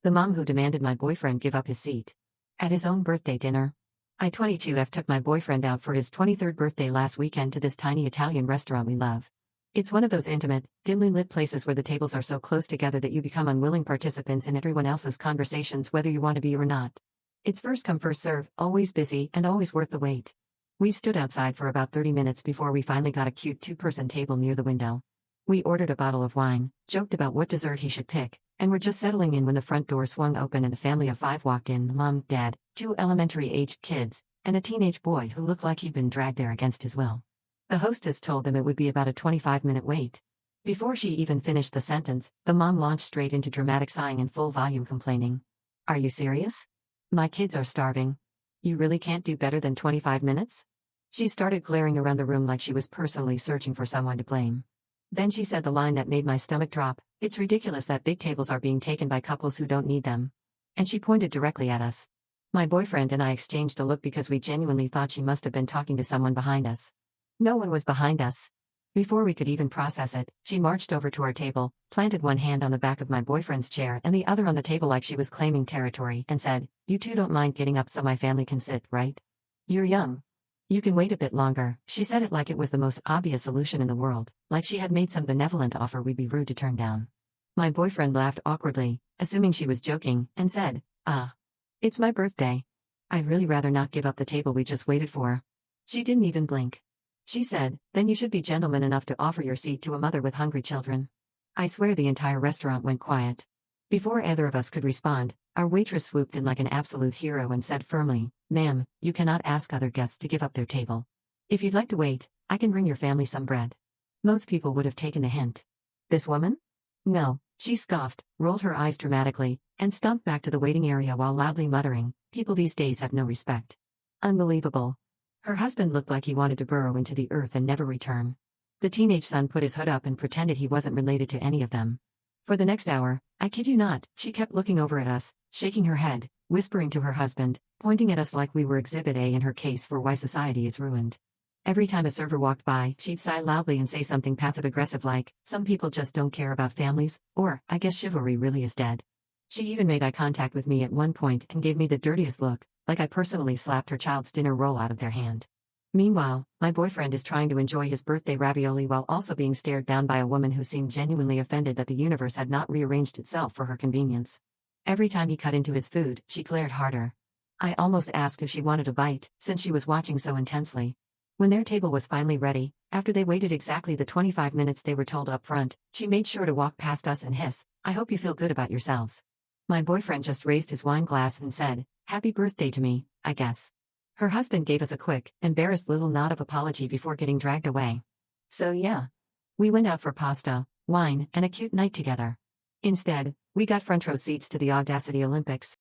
The mom who demanded my boyfriend give up his seat. At his own birthday dinner. I 22F took my boyfriend out for his 23rd birthday last weekend to this tiny Italian restaurant we love. It's one of those intimate, dimly lit places where the tables are so close together that you become unwilling participants in everyone else's conversations whether you want to be or not. It's first come first serve, always busy and always worth the wait. We stood outside for about 30 minutes before we finally got a cute two-person table near the window. We ordered a bottle of wine, joked about what dessert he should pick, and were just settling in when the front door swung open and a family of 5 walked in: mom, dad, 2 elementary-aged kids, and a teenage boy who looked like he'd been dragged there against his will. The hostess told them it would be about a 25-minute wait. Before she even finished the sentence, the mom launched straight into dramatic sighing and full volume complaining. "Are you serious? My kids are starving. You really can't do better than 25 minutes?" She started glaring around the room like she was personally searching for someone to blame. Then she said the line that made my stomach drop: "It's ridiculous that big tables are being taken by couples who don't need them." And she pointed directly at us. My boyfriend and I exchanged a look because we genuinely thought she must have been talking to someone behind us. No one was behind us. Before we could even process it, she marched over to our table, planted one hand on the back of my boyfriend's chair and the other on the table like she was claiming territory, and said, "You two don't mind getting up so my family can sit, right? You're young. You can wait a bit longer." She said it like it was the most obvious solution in the world, like she had made some benevolent offer we'd be rude to turn down. My boyfriend laughed awkwardly, assuming she was joking, and said, "It's my birthday. I'd really rather not give up the table we just waited for." She didn't even blink. She said, "Then you should be gentleman enough to offer your seat to a mother with hungry children." I swear the entire restaurant went quiet. Before either of us could respond, our waitress swooped in like an absolute hero and said firmly, "Ma'am, you cannot ask other guests to give up their table. If you'd like to wait, I can bring your family some bread." Most people would have taken the hint. This woman? No, she scoffed, rolled her eyes dramatically, and stomped back to the waiting area while loudly muttering, "People these days have no respect." Unbelievable. Her husband looked like he wanted to burrow into the earth and never return. The teenage son put his hood up and pretended he wasn't related to any of them. For the next hour, I kid you not, she kept looking over at us, shaking her head, whispering to her husband, pointing at us like we were Exhibit A in her case for why society is ruined. Every time a server walked by, she'd sigh loudly and say something passive-aggressive like, "Some people just don't care about families," or, "I guess chivalry really is dead." She even made eye contact with me at one point and gave me the dirtiest look, like I personally slapped her child's dinner roll out of their hand. Meanwhile, my boyfriend is trying to enjoy his birthday ravioli while also being stared down by a woman who seemed genuinely offended that the universe had not rearranged itself for her convenience. Every time he cut into his food, she glared harder. I almost asked if she wanted a bite, since she was watching so intensely. When their table was finally ready, after they waited exactly the 25 minutes they were told up front, she made sure to walk past us and hiss, "I hope you feel good about yourselves." My boyfriend just raised his wine glass and said, "Happy birthday to me, I guess." Her husband gave us a quick, embarrassed little nod of apology before getting dragged away. So yeah. We went out for pasta, wine, and a cute night together. Instead, we got front row seats to the Audacity Olympics.